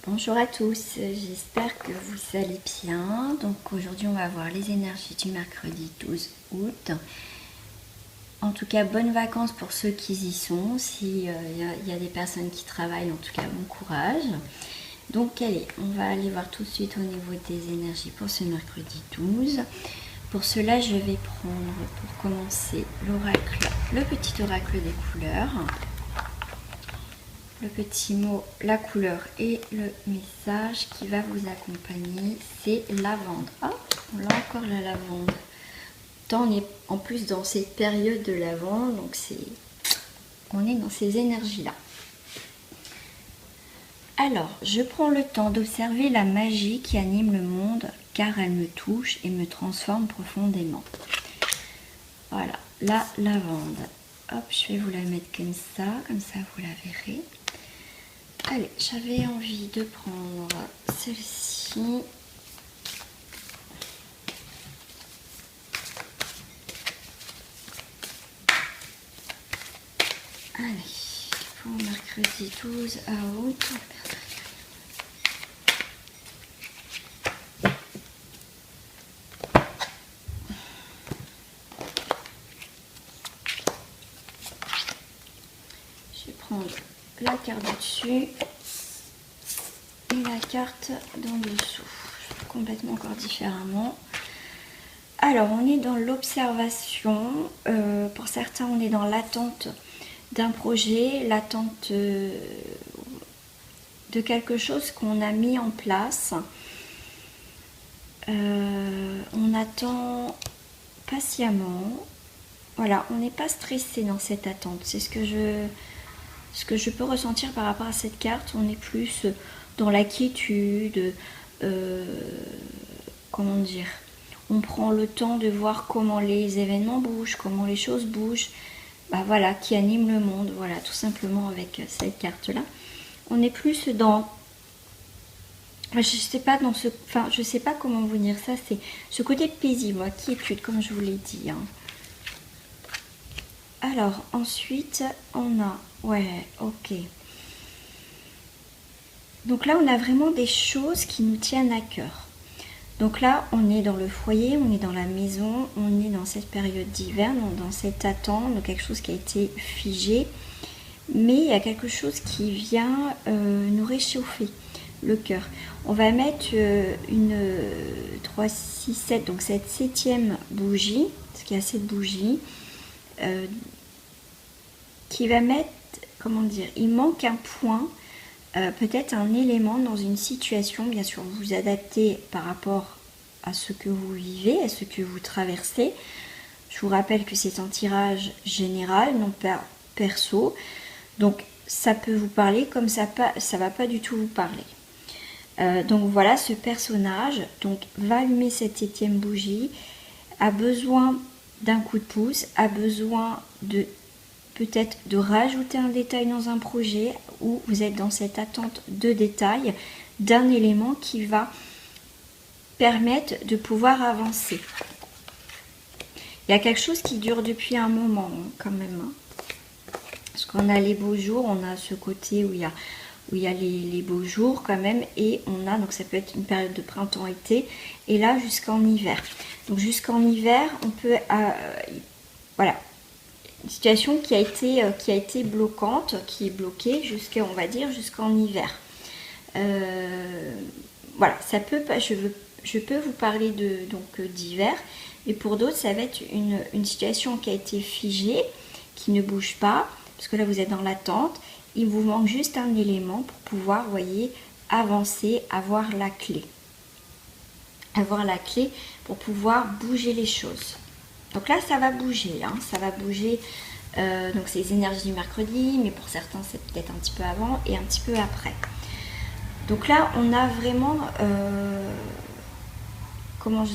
Bonjour à tous, j'espère que vous allez bien. Donc aujourd'hui on va voir les énergies du mercredi 12 août. En tout cas, bonnes vacances pour ceux qui y sont. S'il y a des personnes qui travaillent, en tout cas bon courage. Donc allez, on va aller voir tout de suite au niveau des énergies pour ce mercredi 12. Pour cela, je vais prendre pour commencer l'oracle, le petit oracle des couleurs. Le petit mot, la couleur et le message qui va vous accompagner, c'est lavande. Ah, on a encore la lavande. On est en plus dans cette période de lavande, donc on est dans ces énergies-là. Alors, je prends le temps d'observer la magie qui anime le monde, car elle me touche et me transforme profondément. Voilà, la lavande. Hop, je vais vous la mettre comme ça vous la verrez. Allez, j'avais envie de prendre celle-ci. Allez, pour mercredi 12 août. Je vais prendre la carte du dessus et la carte d'en dessous. Je fais complètement encore différemment. Alors, on est dans l'observation. Pour certains, on est dans l'attente d'un projet, l'attente de quelque chose qu'on a mis en place. On attend patiemment. Voilà, on n'est pas stressé dans cette attente. C'est ce que je peux ressentir par rapport à cette carte. On est plus dans la quiétude. Comment dire ? On prend le temps de voir comment les événements bougent, comment les choses bougent. Bah voilà, qui anime le monde. Voilà, tout simplement avec cette carte-là. On est plus dans... Je sais pas je sais pas comment vous dire ça. C'est ce côté paisible, quiétude, comme je vous l'ai dit. Hein. Alors, ensuite, on a... Ouais, ok. Donc là, on a vraiment des choses qui nous tiennent à cœur. Donc là, on est dans le foyer, on est dans la maison, on est dans cette période d'hiver, dans cette attente, donc quelque chose qui a été figé. Mais il y a quelque chose qui vient nous réchauffer le cœur. On va mettre une 3, 6, 7, donc cette 7e bougie, parce qu'il y a cette bougie, qui va mettre, comment dire, il manque un point, peut-être un élément dans une situation. Bien sûr, vous vous adaptez par rapport à ce que vous vivez, à ce que vous traversez. Je vous rappelle que c'est un tirage général, non pas perso. Donc, ça peut vous parler comme ça va pas du tout vous parler. Donc voilà, ce personnage va allumer cette 7e bougie, a besoin d'un coup de pouce, a besoin de peut-être de rajouter un détail dans un projet, où vous êtes dans cette attente de détail, d'un élément qui va permettre de pouvoir avancer. Il y a quelque chose qui dure depuis un moment quand même. Parce qu'on a les beaux jours, on a ce côté où il y a les beaux jours quand même, et on a, donc ça peut être une période de printemps-été, et là jusqu'en hiver. Donc jusqu'en hiver, on peut, voilà, une situation qui a été bloquante, qui est bloquée jusqu'à, on va dire, jusqu'en hiver. Voilà, ça peut pas, je peux vous parler d'hiver, et pour d'autres, ça va être une situation qui a été figée, qui ne bouge pas, parce que là, vous êtes dans l'attente. Il vous manque juste un élément pour pouvoir, vous voyez, avancer, avoir la clé. Avoir la clé pour pouvoir bouger les choses. Donc là, ça va bouger, hein, ça va bouger. Donc c'est les énergies du mercredi, mais pour certains, c'est peut-être un petit peu avant et un petit peu après. Donc là, on a vraiment... comment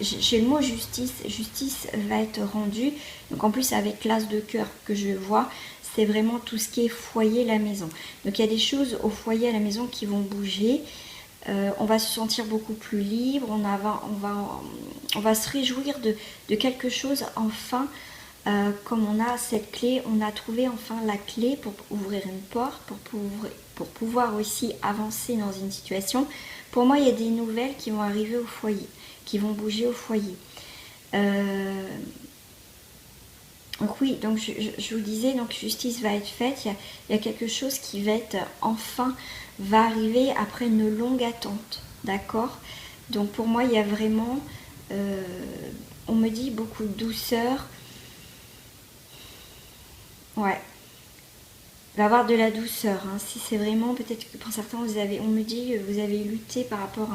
j'ai le mot justice. Justice va être rendue. Donc en plus, avec l'as de cœur que je vois, c'est vraiment tout ce qui est foyer, la maison. Donc il y a des choses au foyer, à la maison qui vont bouger. On va se sentir beaucoup plus libre. On va se réjouir de quelque chose enfin comme on a cette clé, on a trouvé enfin la clé pour ouvrir une porte, pour pouvoir aussi avancer dans une situation. Pour moi, il y a des nouvelles qui vont arriver au foyer, qui vont bouger au foyer. Donc oui, donc je vous disais, donc justice va être faite, il y a quelque chose qui va être enfin, va arriver après une longue attente, d'accord? Donc pour moi, il y a vraiment, on me dit beaucoup de douceur, ouais, il va y avoir de la douceur, hein. Si c'est vraiment, peut-être que pour certains, on me dit, vous avez lutté par rapport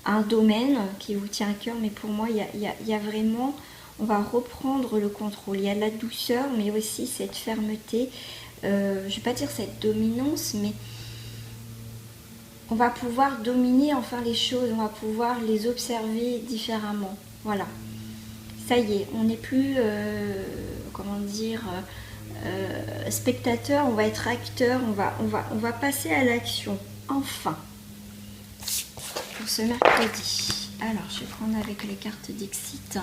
à un domaine qui vous tient à cœur, mais pour moi, il y a vraiment... On va reprendre le contrôle. Il y a de la douceur, mais aussi cette fermeté. Je ne vais pas dire cette dominance, mais on va pouvoir dominer enfin les choses. On va pouvoir les observer différemment. Voilà. Ça y est, on n'est plus, comment dire, spectateur. On va être acteur. On va passer à l'action. Enfin. Pour ce mercredi. Alors, je vais prendre avec les cartes Dixit.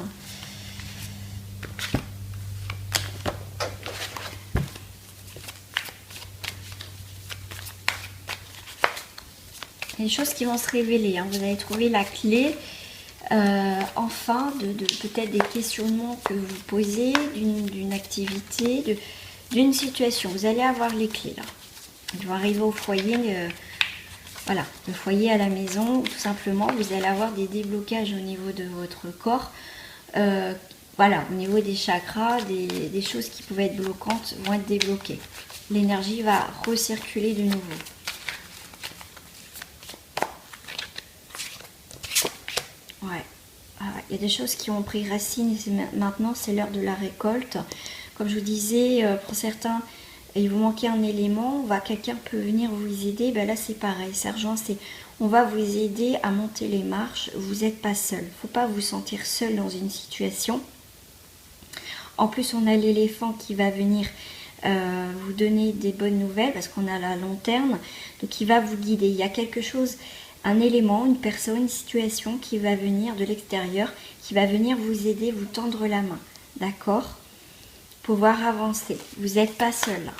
Les choses qui vont se révéler, hein. Vous allez trouver la clé, enfin, de peut-être des questionnements que vous posez, d'une activité, d'une situation. Vous allez avoir les clés là. Ils vont arriver au foyer, voilà, le foyer à la maison, tout simplement. Vous allez avoir des déblocages au niveau de votre corps. Voilà, au niveau des chakras, des choses qui pouvaient être bloquantes vont être débloquées. L'énergie va recirculer de nouveau. Ouais, il y a des choses qui ont pris racine et maintenant c'est l'heure de la récolte. Comme je vous disais, pour certains, il vous manquait un élément, quelqu'un peut venir vous aider. Ben là c'est pareil, sergent, on va vous aider à monter les marches. Vous n'êtes pas seul. Il ne faut pas vous sentir seul dans une situation. En plus, on a l'éléphant qui va venir vous donner des bonnes nouvelles parce qu'on a la lanterne, donc il va vous guider. Il y a quelque chose, un élément, une personne, une situation qui va venir de l'extérieur, qui va venir vous aider, vous tendre la main, d'accord? Pouvoir avancer. Vous n'êtes pas seul.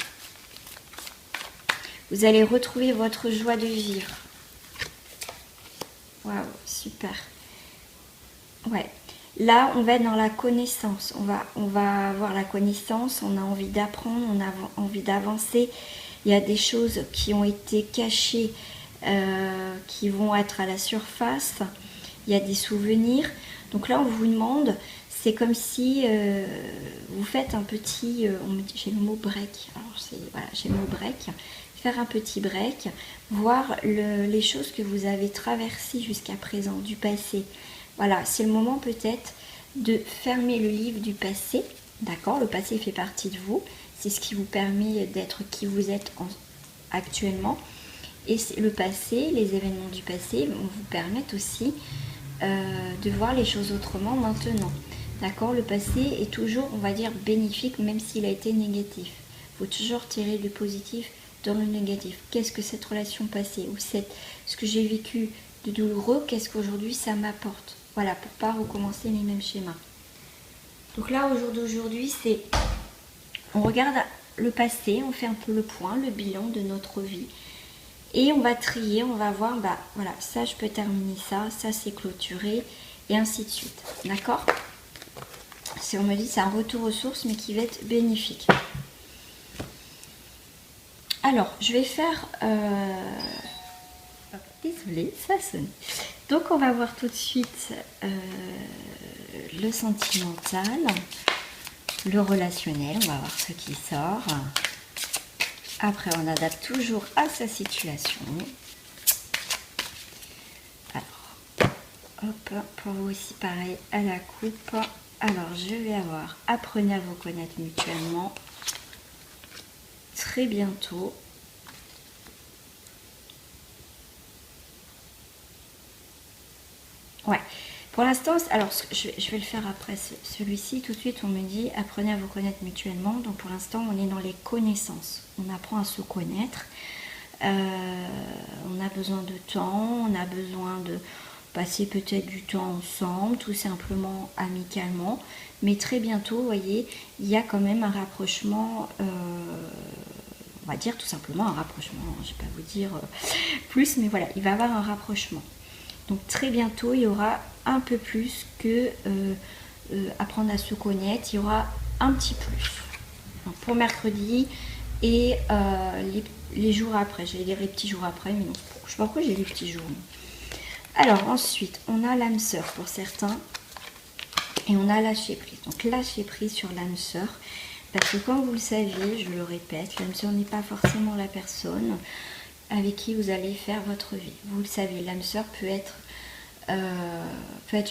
Vous allez retrouver votre joie de vivre. Waouh, super. Ouais. Là, on va être dans la connaissance. On va avoir la connaissance, on a envie d'apprendre, on a envie d'avancer. Il y a des choses qui ont été cachées, qui vont être à la surface. Il y a des souvenirs. Donc là, on vous demande, c'est comme si vous faites un petit... j'ai le mot break. Alors, voilà, j'ai le mot break. Faire un petit break, voir les choses que vous avez traversées jusqu'à présent, du passé. Voilà, c'est le moment peut-être de fermer le livre du passé, d'accord? Le passé fait partie de vous, c'est ce qui vous permet d'être qui vous êtes actuellement. Et le passé, les événements du passé vont vous permettre aussi de voir les choses autrement maintenant. D'accord? Le passé est toujours, on va dire, bénéfique, même s'il a été négatif. Il faut toujours tirer du positif dans le négatif. Qu'est-ce que cette relation passée ou ce que j'ai vécu de douloureux, qu'est-ce qu'aujourd'hui ça m'apporte? Voilà, pour pas recommencer les mêmes schémas. Donc là, au jour d'aujourd'hui, on regarde le passé, on fait un peu le point, le bilan de notre vie. Et on va trier, on va voir, bah voilà, ça je peux terminer ça c'est clôturé, et ainsi de suite. D'accord? Si on me dit c'est un retour aux sources, mais qui va être bénéfique. Alors, je vais faire... Désolée, ça sonne. Donc, on va voir tout de suite le sentimental, le relationnel. On va voir ce qui sort. Après, on adapte toujours à sa situation. Alors, hop, pour vous aussi pareil à la coupe. Alors, je vais avoir apprenez à vous connaître mutuellement très bientôt. Ouais, pour l'instant, alors je vais le faire après celui-ci. Tout de suite, on me dit apprenez à vous connaître mutuellement. Donc pour l'instant, on est dans les connaissances. On apprend à se connaître. On a besoin de temps, on a besoin passer peut-être du temps ensemble, tout simplement amicalement. Mais très bientôt, vous voyez, il y a quand même un rapprochement, on va dire tout simplement un rapprochement, je ne vais pas vous dire plus, mais voilà, il va y avoir un rapprochement. Donc très bientôt, il y aura un peu plus que apprendre à se connaître, il y aura un petit plus. Donc, pour mercredi et les jours après, j'allais dire les petits jours après, mais non, je sais pas pourquoi j'ai les petits jours. Alors ensuite, on a l'âme sœur pour certains et on a lâcher prise. Donc lâcher prise sur l'âme sœur, parce que comme vous le savez, je le répète, l'âme sœur n'est pas forcément la personne avec qui vous allez faire votre vie. Vous le savez, l'âme sœur peut être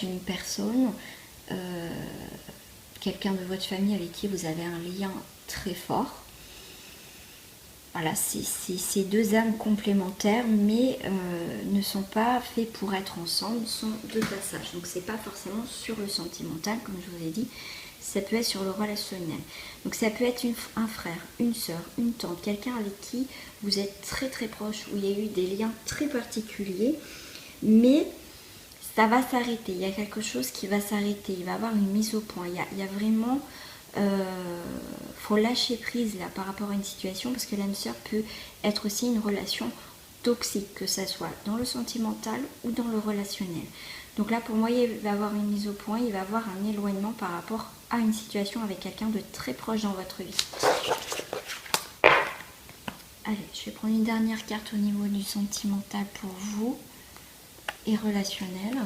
une personne, quelqu'un de votre famille avec qui vous avez un lien très fort. Voilà, c'est deux âmes complémentaires, mais ne sont pas faits pour être ensemble, sont de passage. Donc c'est pas forcément sur le sentimental, comme je vous ai dit, ça peut être sur le relationnel. Donc ça peut être un frère, une soeur, une tante, quelqu'un avec qui vous êtes très très proche, où il y a eu des liens très particuliers, mais ça va s'arrêter, il y a quelque chose qui va s'arrêter, il va y avoir une mise au point, il y a vraiment... faut lâcher prise là par rapport à une situation, parce que l'âme sœur peut être aussi une relation toxique, que ça soit dans le sentimental ou dans le relationnel. Donc là pour moi il va y avoir une mise au point, il va y avoir un éloignement par rapport à une situation avec quelqu'un de très proche dans votre vie. Allez, je vais prendre une dernière carte au niveau du sentimental pour vous et relationnel.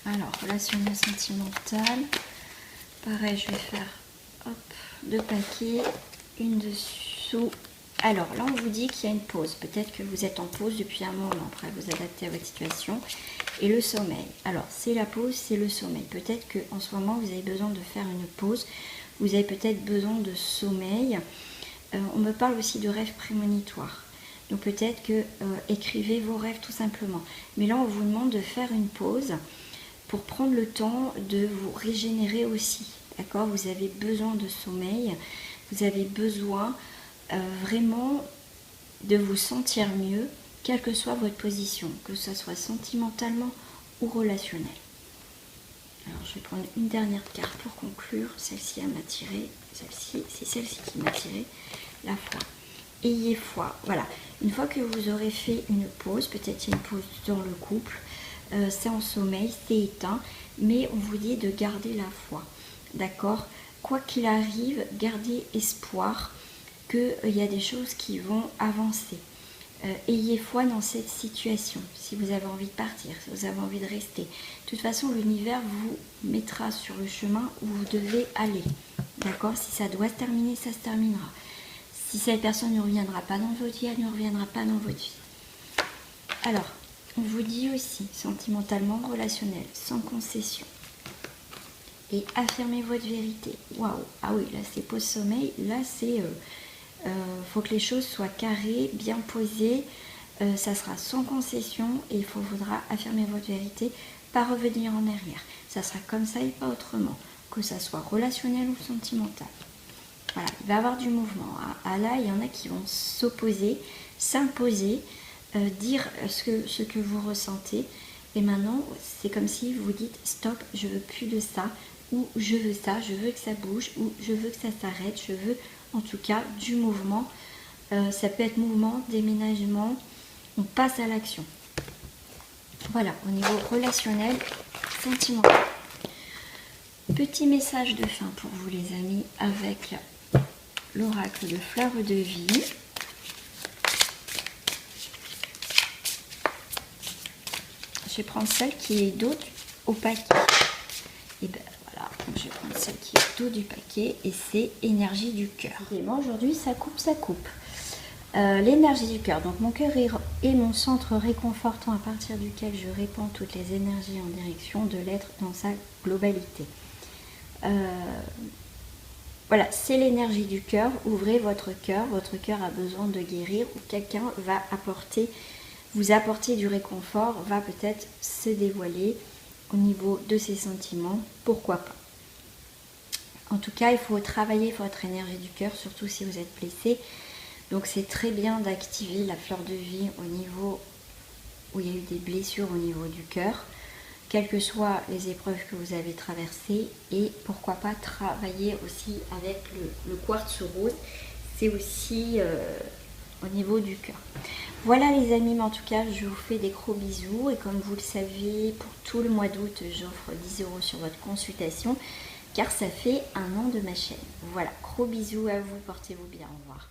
Alors, relationnel sentimental. Pareil, je vais faire hop, 2 paquets, une dessous. Alors, là, on vous dit qu'il y a une pause. Peut-être que vous êtes en pause depuis un moment. Après, vous adaptez à votre situation. Et le sommeil. Alors, c'est la pause, c'est le sommeil. Peut-être qu'en ce moment, vous avez besoin de faire une pause. Vous avez peut-être besoin de sommeil. On me parle aussi de rêves prémonitoires. Donc, peut-être que écrivez vos rêves tout simplement. Mais là, on vous demande de faire une pause pour prendre le temps de vous régénérer aussi, d'accord? Vous avez besoin de sommeil, vous avez besoin vraiment de vous sentir mieux, quelle que soit votre position, que ce soit sentimentalement ou relationnel. Alors je vais prendre une dernière carte pour conclure, celle-ci elle m'a tiré, celle-ci, c'est celle-ci qui m'a tiré, la foi. Ayez foi, voilà, une fois que vous aurez fait une pause, peut-être une pause dans le couple, c'est en sommeil, c'est éteint, mais on vous dit de garder la foi, d'accord? Quoi qu'il arrive, gardez espoir qu'il y a des choses qui vont avancer. Ayez foi dans cette situation, si vous avez envie de partir, si vous avez envie de rester. De toute façon, l'univers vous mettra sur le chemin où vous devez aller, d'accord? Si ça doit se terminer, ça se terminera. Si cette personne ne reviendra pas dans votre vie, elle ne reviendra pas dans votre vie. Alors, on vous dit aussi, sentimentalement, relationnel, sans concession. Et affirmez votre vérité. Waouh! Ah oui, là c'est pause sommeil. Là c'est... faut que les choses soient carrées, bien posées. Ça sera sans concession et il faudra affirmer votre vérité, pas revenir en arrière. Ça sera comme ça et pas autrement. Que ça soit relationnel ou sentimental. Voilà, il va y avoir du mouvement. Ah là, il y en a qui vont s'opposer, s'imposer, dire ce que vous ressentez. Et maintenant, c'est comme si vous dites stop, je veux plus de ça, ou je veux ça, je veux que ça bouge, ou je veux que ça s'arrête, je veux en tout cas du mouvement. Ça peut être mouvement, déménagement, on passe à l'action. Voilà, au niveau relationnel, sentimental. Petit message de fin pour vous les amis avec l'oracle de fleurs de vie. Je vais prendre celle qui est dos au paquet. Et ben voilà, donc je vais prendre celle qui est dos du paquet et c'est énergie du cœur. Vraiment aujourd'hui ça coupe, ça coupe. L'énergie du cœur, donc mon cœur est mon centre réconfortant à partir duquel je répands toutes les énergies en direction de l'être dans sa globalité. Voilà, c'est l'énergie du cœur. Ouvrez votre cœur a besoin de guérir ou quelqu'un va vous apporter du réconfort, va peut-être se dévoiler au niveau de ses sentiments, pourquoi pas. En tout cas, il faut travailler votre énergie du cœur, surtout si vous êtes blessé. Donc c'est très bien d'activer la fleur de vie au niveau où il y a eu des blessures au niveau du cœur, quelles que soient les épreuves que vous avez traversées, et pourquoi pas travailler aussi avec le quartz rose, c'est aussi au niveau du cœur. Voilà les amis, mais en tout cas je vous fais des gros bisous, et comme vous le savez, pour tout le mois d'août j'offre 10 € sur votre consultation car ça fait 1 an de ma chaîne. Voilà, gros bisous à vous, portez-vous bien, au revoir.